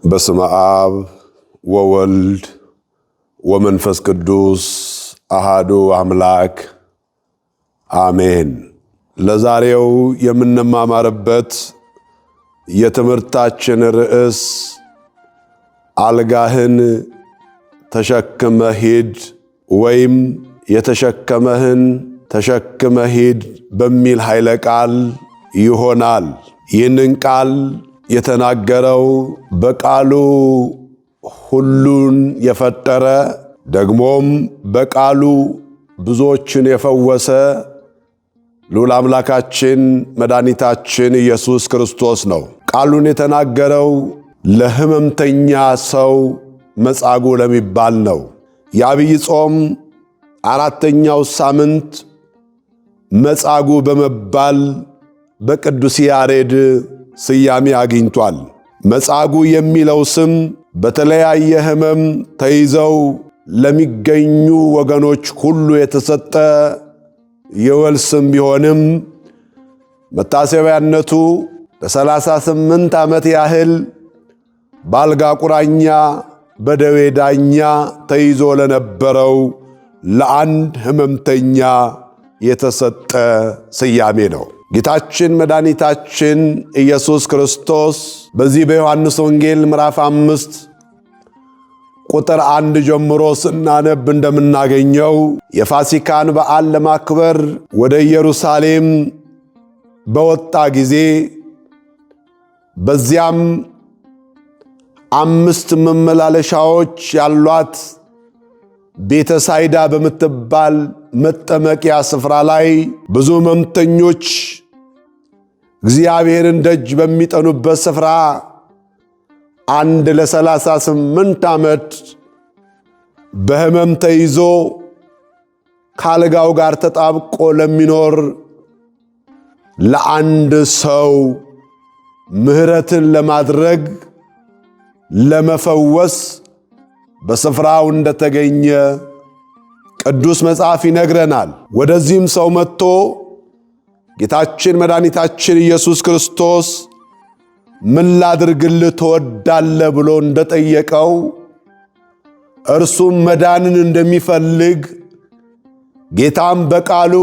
በስመ አብ ወወልድ ወመንፈስ ቅዱስ አሃዱ አምላክ አሜን። ለዛሬው የምንማማርበት የትምህርታችን ርዕስ አልጋህን ተሸክመ ሂድ ወይም የተሸከመህን ተሸክመ ሂድ በሚል ኃይለ ቃል ይሆናል። ይህንን ቃል የተናገረው በቃሉ ሁሉን የፈጠረ ደግሞም በቃሉ ብዙዎችን የፈወሰ ልዑል አምላካችን መድኃኒታችን ኢየሱስ ክርስቶስ ነው። ቃሉን የተናገረው ለሕመምተኛ ሰው መጻጉዕ ለሚባል ነው። የዐቢይ ጾም አራተኛው ሳምንት መጻጉዕ በመባል በቅዱስ ያሬድ ስያሜ አግኝቷል። መጻጉዕ የሚለው ስም በተለያየ ሕመም ተይዘው ለሚገኙ ወገኖች ሁሉ የተሰጠ የወል ስም ቢሆንም መታሰቢያነቱ ለ38 ዓመት ያህል በአልጋ ቁራኛ በደዌ ዳኛ ተይዞ ለነበረው ለአንድ ሕመምተኛ የተሰጠ ስያሜ ነው። ጌታችን መድኃኒታችን ኢየሱስ ክርስቶስ በዚህ በዮሐንስ ወንጌል ምዕራፍ 5 ቁጥር 1 ጀምሮ ስናነብ እንደምናገኘው የፋሲካን በዓል ለማክበር ወደ ኢየሩሳሌም በወጣ ጊዜ በዚያም 5 መመላለሻዎች ያሏት ቤተ ሳይዳ በምትባል መጠመቂያ ስፍራ ላይ ብዙ ሕመምተኞች እግዚአብሔርን ደጅ በሚጠኑበት ስፍራ አንድ ለ38 ዓመት በሕመም ተይዞ ከአልጋው ጋር ተጣብቆ ለሚኖር ለአንድ ሰው ምሕረትን ለማድረግ ለመፈወስ በስፍራው እንደተገኘ ቅዱስ መጽሐፍ ይነግረናል። ወደዚህም ሰው መጥቶ ጌታችን መድኃኒታችን ኢየሱስ ክርስቶስ ምን ላድርግልህ ትወዳለህ ብሎ እንደጠየቀው እርሱም መዳንን እንደሚፈልግ ጌታም በቃሉ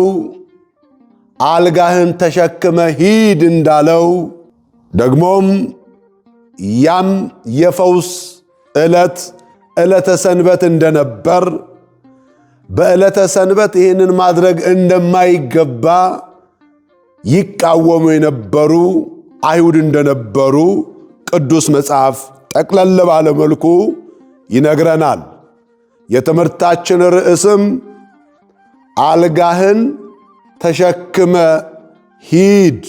አልጋህን ተሸክመ ሂድ እንዳለው ደግሞም ያም የፈውስ ዕለተ ሰንበት እንደነበር በዕለተ ሰንበት ይህንን ማድረግ እንደማይገባ ይቃወሙ የነበሩ አይሁድ እንደነበሩ ቅዱስ መጽሐፍ ጠቅለል ባለ መልኩ ይነግረናል። የትምህርታችን ርዕስም አልጋህን ተሸክመ ሂድ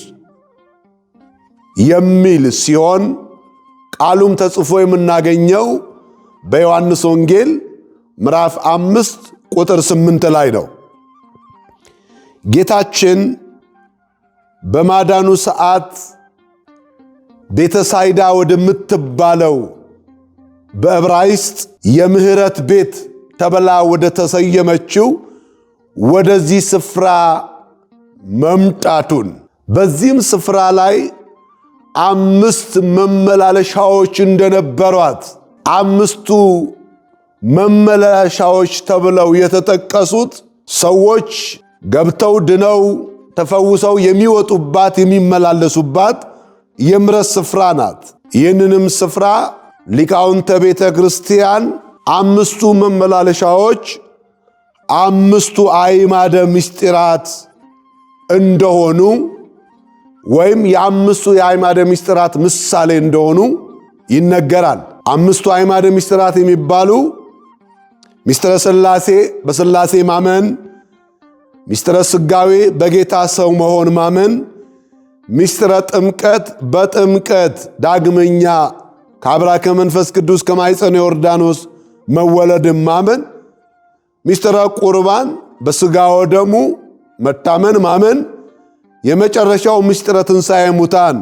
የሚል ሲሆን ቃሉም ተጽፎ የምናገኘው በዮሐንስ ወንጌል ምዕራፍ 5 ቁጥር 8 ላይ ነው። ጌታችን በማዳኑ ሰዓት ቤተ ሳይዳ ወደምትባለው በዕብራይስጥ የምህረት ቤት ተብላ ወደ ተሰየመችው ወደዚህ ስፍራ መምጣቱን በዚህም ስፍራ ላይ 5 መመላለሻዎች እንደነበሯት 5ቱ መመላለሻዎች ተብለው የተጠቀሱት ሰዎች ገብተው ድነው ተፈውሰው የሚወጡባት የሚመላለሱባት የምሕረት ስፍራ ናት። ይህንንም ስፍራ ሊቃውንተ ቤተ ክርስቲያን 5ቱ መመላለሻዎች 5ቱ አዕማደ ምስጢራት እንደሆኑ ወይም የ5ቱ የአዕማደ ምስጢራት ምሳሌ እንደሆኑ ይነገራል። 5ቱ አዕማደ ምስጢራት የሚባሉ ምስጢረ ሥላሴ በሥላሴ ማመን፣ ምስጢረ ሥጋዌ በጌታ ሰው መሆን ማመን፣ ምስጢረ ጥምቀት በጥምቀት ዳግመኛ ከአብራከ መንፈስ ቅዱስ ከማኅፀነ ዮርዳኖስ መወለድ ማመን፣ ምስጢረ ቁርባን በሥጋ ወደሙ መታመን ማመን፣ የመጨረሻው ምስጢረ ትንሣኤ ሙታን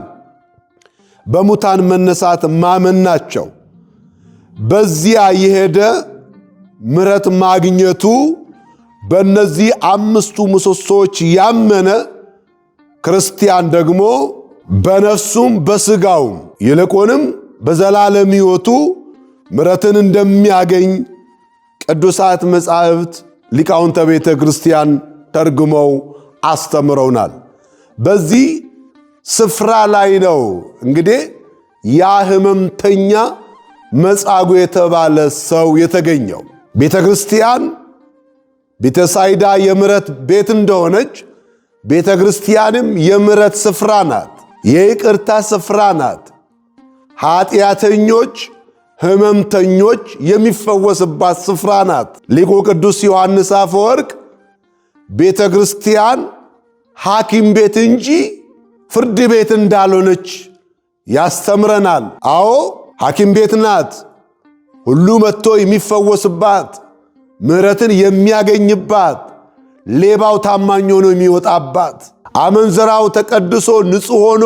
በሙታን መነሳት ማመን ናቸው። በዚያ የሄደ ምሕረት ማግኘቱ በእነዚህ 5ቱ ምሰሶች ያመነ ክርስቲያን ደግሞ በነፍሱም በሥጋውም ይልቁንም በዘላለም ሕይወቱ ምሕረትን እንደሚያገኝ ቅዱሳት መጻሕፍት ሊቃውንተ ቤተ ክርስቲያን ተርጉመው አስተምረውናል። በዚህ ስፍራ ላይ ነው እንግዲህ ያ ሕመምተኛ መጻጉዕ የተባለ ሰው የተገኘው። ቤተ ክርስቲያን ቤተሳይዳ የምሕረት ቤት እንደሆነች ቤተ ክርስቲያንም የምሕረት ስፍራ ናት፣ የይቅርታ ስፍራ ናት። ኃጢአተኞች፣ ሕመምተኞች የሚፈወስባት ስፍራ ናት። ሊቁ ቅዱስ ዮሐንስ አፈወርቅ ቤተ ክርስቲያን ሐኪም ቤት እንጂ ፍርድ ቤት እንዳልሆነች ያስተምረናል። አዎ ሐኪም ቤት ናት፣ ሁሉ መጥቶ የሚፈወስባት፣ ምሕረትን የሚያገኝባት፣ ሌባው ታማኝ ሆኖ የሚወጣባት፣ አመንዝራው ተቀድሶ ንጹሕ ሆኖ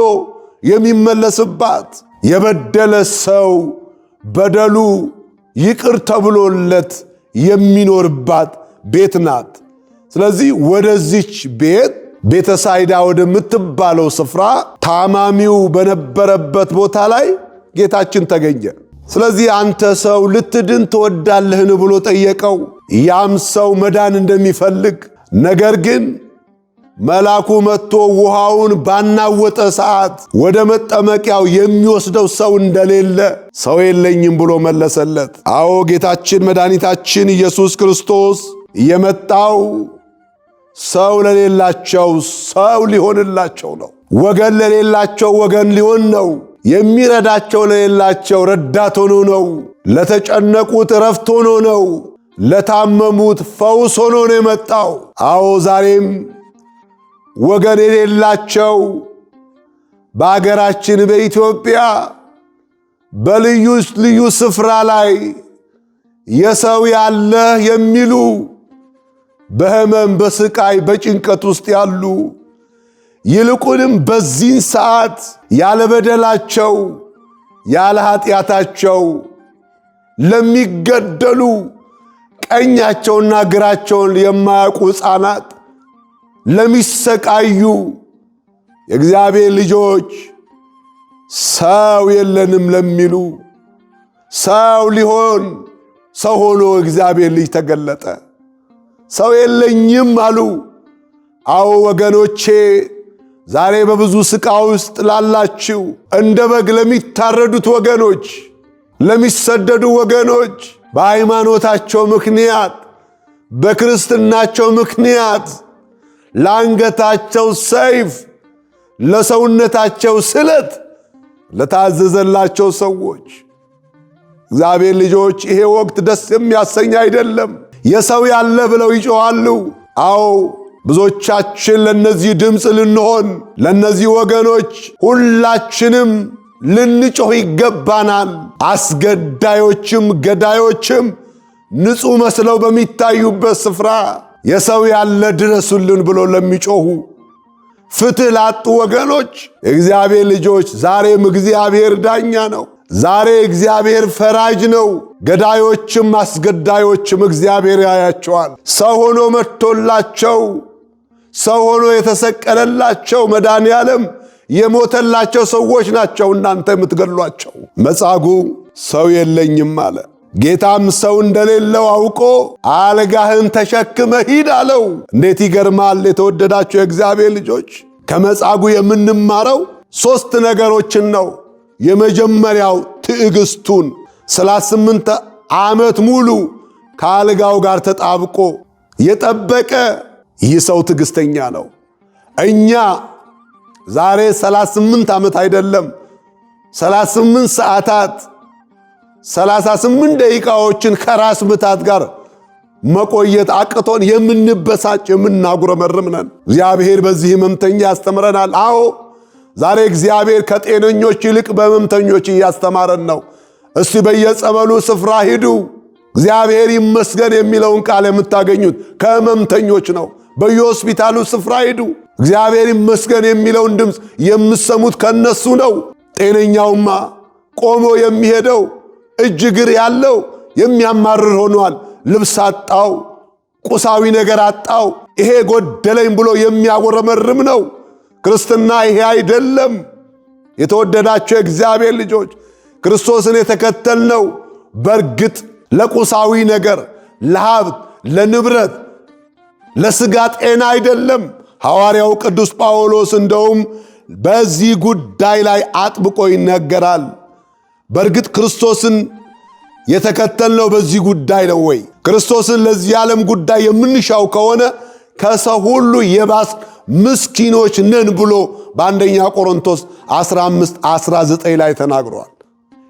የሚመለስባት፣ የበደለ ሰው በደሉ ይቅር ተብሎለት የሚኖርባት ቤት ናት። ስለዚህ ወደዚች ቤት ቤተሳይዳ ወደምትባለው ስፍራ ታማሚው በነበረበት ቦታ ላይ ጌታችን ተገኘ። ስለዚህ አንተ ሰው ልትድን ትወዳለህን ብሎ ጠየቀው። ያም ሰው መዳን እንደሚፈልግ ነገር ግን መልአኩ መጥቶ ውሃውን ባናወጠ ሰዓት ወደ መጠመቂያው የሚወስደው ሰው እንደሌለ ሰው የለኝም ብሎ መለሰለት። አዎ ጌታችን መድኃኒታችን ኢየሱስ ክርስቶስ የመጣው ሰው ለሌላቸው ሰው ሊሆንላቸው ነው። ወገን ለሌላቸው ወገን ሊሆን ነው። የሚረዳቸው ለሌላቸው ረዳት ሆኖ ነው። ለተጨነቁት ዕረፍት ሆኖ ነው። ለታመሙት ፈውስ ሆኖ ነው የመጣው። አዎ ዛሬም ወገን የሌላቸው በአገራችን በኢትዮጵያ በልዩ ልዩ ስፍራ ላይ የሰው ያለህ የሚሉ በሕመም በስቃይ በጭንቀት ውስጥ ያሉ ይልቁንም በዚህን ሰዓት ያለ በደላቸው ያለ ኃጢአታቸው ለሚገደሉ ቀኛቸውና ግራቸውን የማያውቁ ሕፃናት ለሚሰቃዩ የእግዚአብሔር ልጆች ሰው የለንም ለሚሉ ሰው ሊሆን ሰው ሆኖ እግዚአብሔር ልጅ ተገለጠ። ሰው የለኝም አሉ። አዎ ወገኖቼ ዛሬ በብዙ ስቃይ ውስጥ ላላችሁ፣ እንደ በግ ለሚታረዱት ወገኖች፣ ለሚሰደዱ ወገኖች በሃይማኖታቸው ምክንያት በክርስትናቸው ምክንያት ለአንገታቸው ሰይፍ ለሰውነታቸው ስለት ለታዘዘላቸው ሰዎች እግዚአብሔር ልጆች ይሄ ወቅት ደስ የሚያሰኝ አይደለም። የሰው ያለ ብለው ይጮኻሉ። አዎ ብዙዎቻችን ለነዚህ ድምፅ ልንሆን ለነዚህ ወገኖች ሁላችንም ልንጮህ ይገባናል። አስገዳዮችም ገዳዮችም ንጹሕ መስለው በሚታዩበት ስፍራ የሰው ያለ ድረሱልን ብሎ ለሚጮኹ ፍትሕ ላጡ ወገኖች የእግዚአብሔር ልጆች ዛሬም እግዚአብሔር ዳኛ ነው። ዛሬ እግዚአብሔር ፈራጅ ነው። ገዳዮችም አስገዳዮችም እግዚአብሔር ያያቸዋል። ሰው ሆኖ መጥቶላቸው ሰው ሆኖ የተሰቀለላቸው መድኃኔዓለም የሞተላቸው ሰዎች ናቸው እናንተ የምትገድሏቸው። መጻጉዕ ሰው የለኝም አለ። ጌታም ሰው እንደሌለው አውቆ አልጋህን ተሸክመ ሂድ አለው። እንዴት ይገርማል! የተወደዳቸው የእግዚአብሔር ልጆች ከመጻጉዕ የምንማረው 3 ነገሮችን ነው። የመጀመሪያው ትዕግስቱን 38 ዓመት ሙሉ ከአልጋው ጋር ተጣብቆ የጠበቀ ይህ ሰው ትዕግስተኛ ነው። እኛ ዛሬ 38 ዓመት አይደለም 38 ሰዓታት 38 ደቂቃዎችን ከራስ ምታት ጋር መቆየት አቅቶን የምንበሳጭ የምናጉረመርም ነን። እግዚአብሔር በዚህ ሕመምተኛ ያስተምረናል። አዎ ዛሬ እግዚአብሔር ከጤነኞች ይልቅ በሕመምተኞች እያስተማረን ነው። እስቲ በየጸበሉ ስፍራ ሂዱ። እግዚአብሔር ይመስገን የሚለውን ቃል የምታገኙት ከሕመምተኞች ነው። በየሆስፒታሉ ስፍራ ሂዱ። እግዚአብሔር ይመስገን የሚለውን ድምፅ የምሰሙት ከነሱ ነው። ጤነኛውማ ቆሞ የሚሄደው እጅ እግር ያለው የሚያማርር ሆኗል። ልብስ አጣው፣ ቁሳዊ ነገር አጣው፣ ይሄ ጎደለኝ ብሎ የሚያጎረመርም ነው። ክርስትና ይሄ አይደለም። የተወደዳቸው የእግዚአብሔር ልጆች ክርስቶስን የተከተልነው በርግጥ ለቁሳዊ ነገር፣ ለሀብት፣ ለንብረት፣ ለሥጋ ጤና አይደለም። ሐዋርያው ቅዱስ ጳውሎስ እንደውም በዚህ ጉዳይ ላይ አጥብቆ ይናገራል። በርግጥ ክርስቶስን የተከተልነው በዚህ ጉዳይ ነው ወይ? ክርስቶስን ለዚህ ዓለም ጉዳይ የምንሻው ከሆነ ከሰው ሁሉ የባስ ምስኪኖች ነን ብሎ በአንደኛ ቆሮንቶስ 15:19 ላይ ተናግሯል።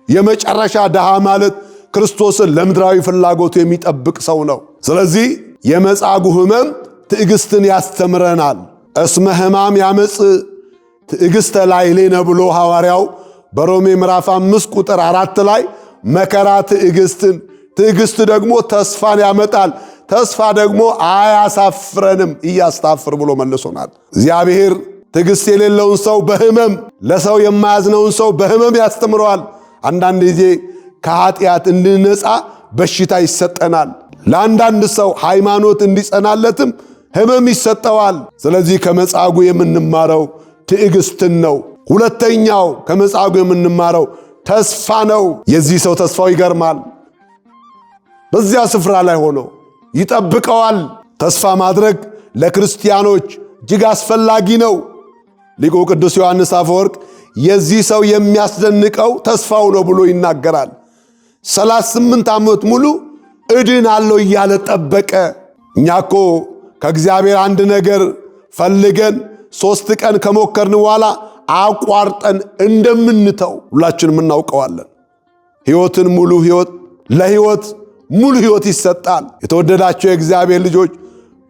የመጨረሻ ድሃ ማለት ክርስቶስን ለምድራዊ ፍላጎቱ የሚጠብቅ ሰው ነው። ስለዚህ የመጻጉዕ ሕመም ትዕግስትን ያስተምረናል። እስመ ሕማም ያመጽእ ትዕግስተ ላዕሌነ ብሎ ሐዋርያው በሮሜ ምዕራፍ 5 ቁጥር 4 ላይ መከራ ትዕግስትን፣ ትዕግስት ደግሞ ተስፋን ያመጣል፣ ተስፋ ደግሞ አያሳፍረንም እያስታፍር ብሎ መልሶናል። እግዚአብሔር ትዕግስት የሌለውን ሰው በሕመም፣ ለሰው የማያዝነውን ሰው በሕመም ያስተምረዋል። አንዳንድ ጊዜ ከኃጢአት እንድንነጻ በሽታ ይሰጠናል። ለአንዳንድ ሰው ሃይማኖት እንዲጸናለትም ሕመም ይሰጠዋል። ስለዚህ ከመጻጉዕ የምንማረው ትዕግስትን ነው። ሁለተኛው ከመጻጉዕ የምንማረው ተስፋ ነው። የዚህ ሰው ተስፋው ይገርማል። በዚያ ስፍራ ላይ ሆኖ ይጠብቀዋል። ተስፋ ማድረግ ለክርስቲያኖች እጅግ አስፈላጊ ነው። ሊቁ ቅዱስ ዮሐንስ አፈወርቅ የዚህ ሰው የሚያስደንቀው ተስፋው ነው ብሎ ይናገራል። 38 ዓመት ሙሉ እድናለሁ እያለ ጠበቀ። እኛ እኮ ከእግዚአብሔር አንድ ነገር ፈልገን 3 ቀን ከሞከርን በኋላ አቋርጠን እንደምንተው ሁላችንም እናውቀዋለን። ሕይወትን ሙሉ ሕይወት ለሕይወት ሙሉ ሕይወት ይሰጣል። የተወደዳቸው የእግዚአብሔር ልጆች፣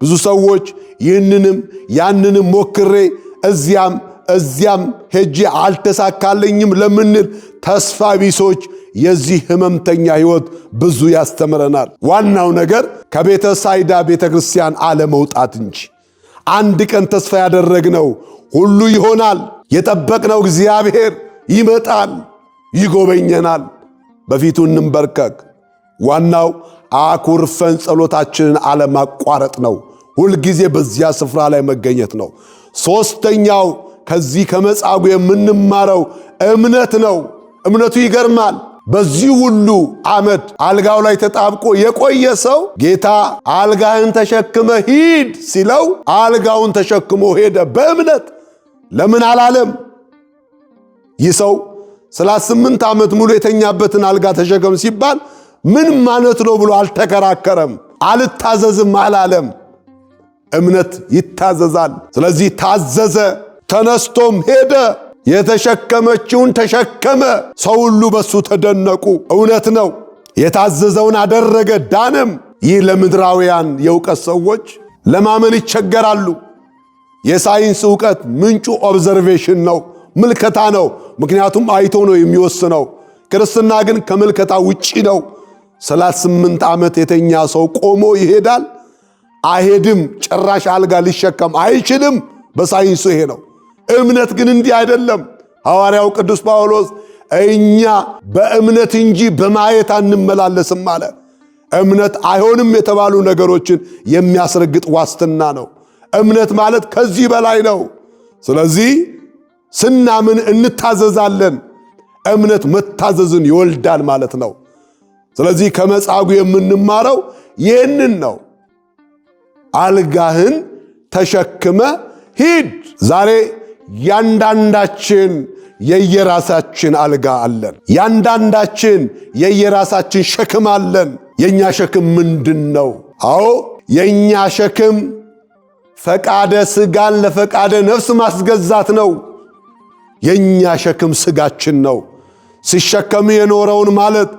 ብዙ ሰዎች ይህንንም ያንንም ሞክሬ እዚያም ሄጄ አልተሳካለኝም ለምንል ተስፋ ቢሶች የዚህ ሕመምተኛ ሕይወት ብዙ ያስተምረናል። ዋናው ነገር ከቤተ ሳይዳ ቤተ ክርስቲያን አለመውጣት እንጂ አንድ ቀን ተስፋ ያደረግነው ሁሉ ይሆናል። የጠበቅነው እግዚአብሔር ይመጣል፣ ይጎበኘናል። በፊቱ እንንበርከክ። ዋናው አኩርፈን ጸሎታችንን አለማቋረጥ ነው። ሁልጊዜ በዚያ ስፍራ ላይ መገኘት ነው። ሦስተኛው ከዚህ ከመጻጉዕ የምንማረው እምነት ነው። እምነቱ ይገርማል። በዚህ ሁሉ ዓመት አልጋው ላይ ተጣብቆ የቆየ ሰው ጌታ አልጋህን ተሸክመ ሂድ ሲለው አልጋውን ተሸክሞ ሄደ በእምነት። ለምን አላለም? ይህ ሰው 38 ዓመት ሙሉ የተኛበትን አልጋ ተሸከም ሲባል ምን ማለት ነው ብሎ አልተከራከረም። አልታዘዝም አላለም። እምነት ይታዘዛል። ስለዚህ ታዘዘ፣ ተነስቶም ሄደ። የተሸከመችውን ተሸከመ። ሰው ሁሉ በሱ ተደነቁ። እውነት ነው። የታዘዘውን አደረገ፣ ዳነም። ይህ ለምድራውያን የእውቀት ሰዎች ለማመን ይቸገራሉ። የሳይንስ እውቀት ምንጩ ኦብዘርቬሽን ነው፣ ምልከታ ነው። ምክንያቱም አይቶ ነው የሚወስነው። ክርስትና ግን ከምልከታ ውጪ ነው። 38 ዓመት የተኛ ሰው ቆሞ ይሄዳል? አይሄድም። ጭራሽ አልጋ ሊሸከም አይችልም። በሳይንሱ ይሄ ነው። እምነት ግን እንዲህ አይደለም። ሐዋርያው ቅዱስ ጳውሎስ እኛ በእምነት እንጂ በማየት አንመላለስም አለ። እምነት አይሆንም የተባሉ ነገሮችን የሚያስረግጥ ዋስትና ነው። እምነት ማለት ከዚህ በላይ ነው። ስለዚህ ስናምን እንታዘዛለን። እምነት መታዘዝን ይወልዳል ማለት ነው። ስለዚህ ከመጻጉዕ የምንማረው ይህንን ነው። አልጋህን ተሸክመ ሂድ። ዛሬ ያንዳንዳችን የየራሳችን አልጋ አለን። ያንዳንዳችን የየራሳችን ሸክም አለን። የኛ ሸክም ምንድን ነው? አዎ የኛ ሸክም ፈቃደ ሥጋን ለፈቃደ ነፍስ ማስገዛት ነው። የኛ ሸክም ሥጋችን ነው። ሲሸከም የኖረውን ማለት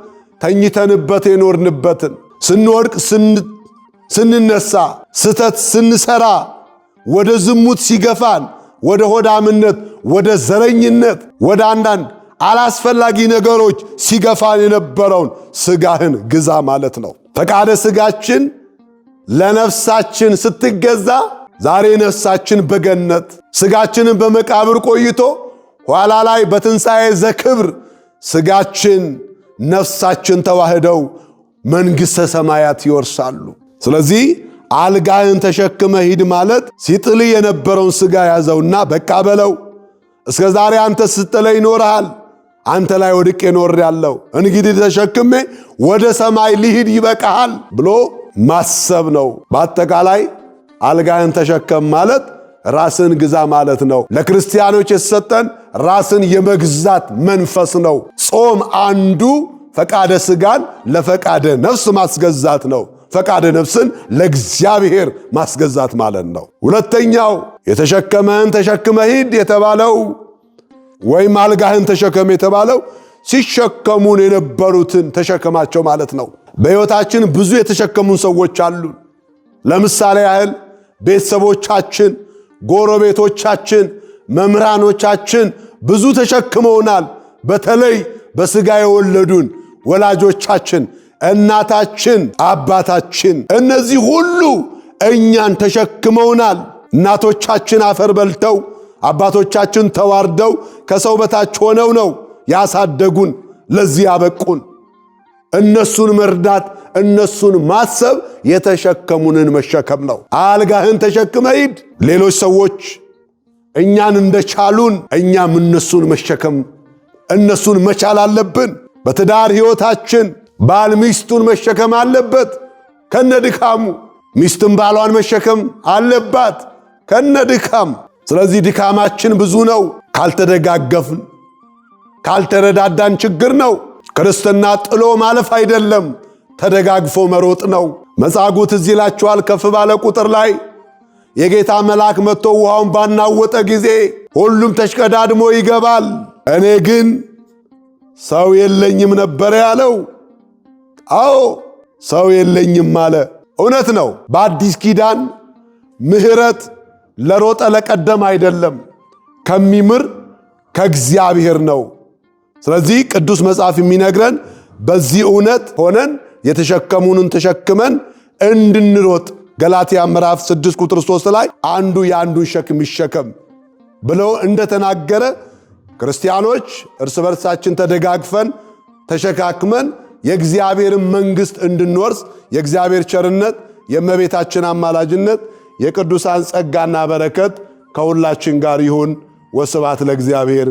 ተኝተንበት የኖርንበትን፣ ስንወድቅ ስንነሳ፣ ስተት ስንሰራ፣ ወደ ዝሙት ሲገፋን፣ ወደ ሆዳምነት፣ ወደ ዘረኝነት፣ ወደ አንዳንድ አላስፈላጊ ነገሮች ሲገፋን የነበረውን ሥጋህን ግዛ ማለት ነው። ፈቃደ ሥጋችን ለነፍሳችን ስትገዛ ዛሬ ነፍሳችን በገነት ሥጋችንን በመቃብር ቆይቶ ኋላ ላይ በትንሣኤ ዘክብር ሥጋችን ነፍሳችን ተዋህደው መንግሥተ ሰማያት ይወርሳሉ። ስለዚህ አልጋህን ተሸክመ ሂድ ማለት ሲጥል የነበረውን ሥጋ ያዘውና በቃ በለው። እስከ ዛሬ አንተ ስትጥለኝ ይኖርሃል። አንተ ላይ ወድቄ ኖሬአለሁ፣ እንግዲህ ተሸክሜ ወደ ሰማይ ልሂድ ይበቃሃል ብሎ ማሰብ ነው። በአጠቃላይ አልጋህን ተሸከም ማለት ራስን ግዛ ማለት ነው። ለክርስቲያኖች የተሰጠን ራስን የመግዛት መንፈስ ነው። ጾም አንዱ ፈቃደ ሥጋን ለፈቃደ ነፍስ ማስገዛት ነው። ፈቃደ ነፍስን ለእግዚአብሔር ማስገዛት ማለት ነው። ሁለተኛው የተሸከመህን ተሸክመ ሂድ የተባለው ወይም አልጋህን ተሸከም የተባለው ሲሸከሙን የነበሩትን ተሸከማቸው ማለት ነው። በሕይወታችን ብዙ የተሸከሙን ሰዎች አሉ። ለምሳሌ ያህል ቤተሰቦቻችን፣ ጎረቤቶቻችን፣ መምህራኖቻችን ብዙ ተሸክመውናል። በተለይ በሥጋ የወለዱን ወላጆቻችን፣ እናታችን፣ አባታችን፣ እነዚህ ሁሉ እኛን ተሸክመውናል። እናቶቻችን አፈር በልተው አባቶቻችን ተዋርደው ከሰው በታች ሆነው ነው ያሳደጉን፣ ለዚህ ያበቁን። እነሱን መርዳት፣ እነሱን ማሰብ የተሸከሙንን መሸከም ነው። አልጋህን ተሸክመ ሂድ። ሌሎች ሰዎች እኛን እንደቻሉን እኛም እነሱን መሸከም እነሱን መቻል አለብን። በትዳር ሕይወታችን ባል ሚስቱን መሸከም አለበት ከነድካሙ፣ ሚስትም ባሏን መሸከም አለባት ከነድካም። ስለዚህ ድካማችን ብዙ ነው። ካልተደጋገፍን፣ ካልተረዳዳን ችግር ነው። ክርስትና ጥሎ ማለፍ አይደለም፣ ተደጋግፎ መሮጥ ነው። መጻጉዕ ትዝ ይላችኋል። ከፍ ባለ ቁጥር ላይ የጌታ መልአክ መጥቶ ውሃውን ባናወጠ ጊዜ ሁሉም ተሽቀዳድሞ ይገባል፣ እኔ ግን ሰው የለኝም ነበር ያለው። አዎ ሰው የለኝም አለ። እውነት ነው። በአዲስ ኪዳን ምሕረት ለሮጠ ለቀደም አይደለም፣ ከሚምር ከእግዚአብሔር ነው። ስለዚህ ቅዱስ መጽሐፍ የሚነግረን በዚህ እውነት ሆነን የተሸከሙንን ተሸክመን እንድንሮጥ ገላትያ ምዕራፍ 6 ቁጥር 3 ላይ አንዱ የአንዱን ሸክም ይሸከም ብሎ እንደተናገረ ክርስቲያኖች እርስ በርሳችን ተደጋግፈን ተሸካክመን የእግዚአብሔርን መንግሥት እንድንወርስ የእግዚአብሔር ቸርነት፣ የእመቤታችን አማላጅነት፣ የቅዱሳን ጸጋና በረከት ከሁላችን ጋር ይሁን። ወስብሐት ለእግዚአብሔር።